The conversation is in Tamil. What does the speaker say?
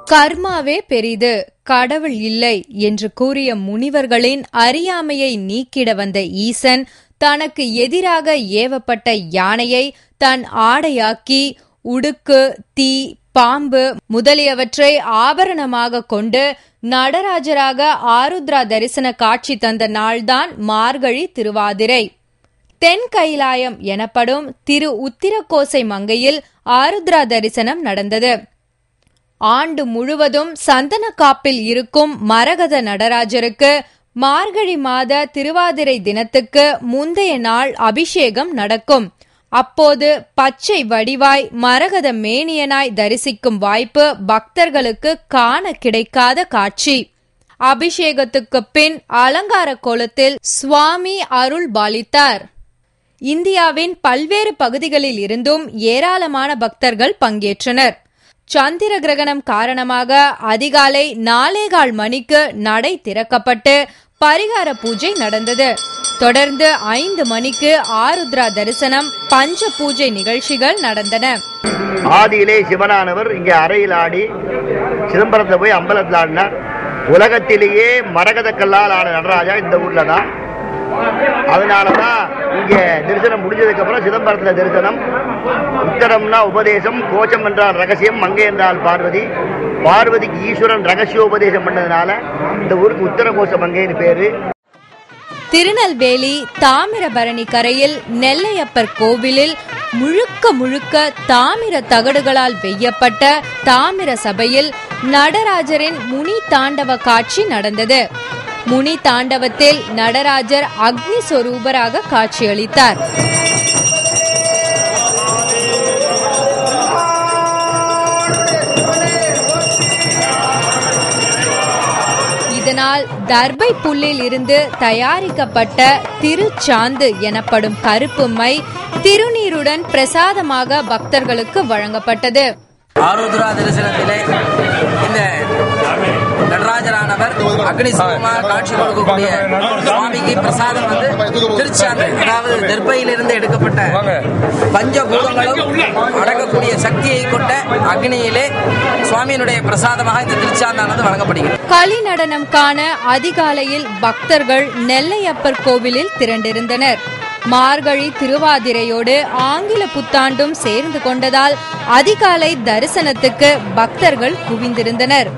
கர்மாவே பெரிது, கடவுள் இல்லை என்று கூறிய முனிவர்களின் அறியாமையை நீக்கிட வந்த ஈசன் தனக்கு எதிராக ஏவப்பட்ட யானையை தன் ஆடையாக்கி உடுக்கு, தீ, பாம்பு முதலியவற்றை ஆபரணமாக கொண்டு நடராஜராக ஆருத்ரா தரிசன காட்சி தந்த நாள்தான் மார்கழி திருவாதிரை. தென் கைலாயம் எனப்படும் திரு உத்திரகோசை மங்கையில் ஆருத்ரா தரிசனம் நடந்தது. ஆண்டு முழுவதும் சந்தன காப்பில் இருக்கும் மரகத நடராஜருக்கு மார்கழி மாத திருவாதிரை தினத்துக்கு முந்தைய நாள் அபிஷேகம் நடக்கும். அப்போது பச்சை வடிவாய் மரகத மேனியனாய் தரிசிக்கும் வாய்ப்பு பக்தர்களுக்கு காண கிடைக்காத காட்சி. அபிஷேகத்துக்கு பின் அலங்கார கோலத்தில் சுவாமி அருள் பாலித்தார். இந்தியாவின் பல்வேறு பகுதிகளில் இருந்தும் ஏராளமான பக்தர்கள் பங்கேற்றனர். சந்திர கிரகணம் காரணமாக அதிகாலை 4:15 மணிக்கு நடை திறக்கப்பட்டு பரிகார பூஜை நடந்தது. தொடர்ந்து 5 மணிக்கு ஆருத்ரா தரிசனம், பஞ்ச பூஜை நிகழ்ச்சிகள் நடந்தன. ஆதியிலே சிவனானவர் இங்கே அறையில் ஆடி சிதம்பரத்தில் போய் அம்பலத்தில் ஆடினார். உலகத்திலேயே மரகத கல்லால் ஆன நடராஜா இந்த ஊர்ல தான். அதனாலதான் இங்க தரிசனம் முடிஞ்சதுக்கு அப்புறம் சிதம்பரத்துல தரிசனம். உத்தரம்னா உபதேசம், கோச்சம் என்றால் ரகசியம், மங்கை என்றால் பார்வதி. பார்வதிக்கு ஈஸ்வரன் ரகசியோபதேசம் பண்ணதுனால இந்த ஊருக்கு உத்தர கோஷ மங்கைன்னு பேரு. திருநெல்வேலி தாமிரபரணி கரையில் நெல்லையப்பர் கோவிலில் முழுக்க முழுக்க தாமிர தகடுகளால் வெய்யப்பட்ட தாமிர சபையில் நடராஜரின் முனி தாண்டவ காட்சி நடந்தது. முனி தாண்டவத்தில் நடராஜர் அக்னி சொரூபராக காட்சியளித்தார். இதனால் தர்பை புல்லில் இருந்து தயாரிக்கப்பட்ட திருச்சாந்து எனப்படும் கருப்பு மை திருநீருடன் பிரசாதமாக பக்தர்களுக்கு வழங்கப்பட்டது. ஆருத்ரா தரிசனத்திலே இந்த நடராஜரானவர் அக்னி சுரூபமாக காட்சி கொடுக்கக்கூடிய சுவாமிக்கு பிரசாதம் திருச்சாந்து, அதாவது தர்பையிலிருந்து எடுக்கப்பட்ட பஞ்சபூதங்களும் அடங்கக்கூடிய சக்தியை கொண்ட அக்னியிலே சுவாமியினுடைய பிரசாதமாக இந்த திருச்சாந்தானது வழங்கப்படுகிறது. களி நடனம் காண அதிகாலையில் பக்தர்கள் நெல்லையப்பர் கோவிலில் திரண்டிருந்தனர். மார்கழி திருவாதிரையோடு ஆங்கில புத்தாண்டும் சேர்ந்து கொண்டதால் அதிகாலை தரிசனத்துக்கு பக்தர்கள் குவிந்திருந்தனர்.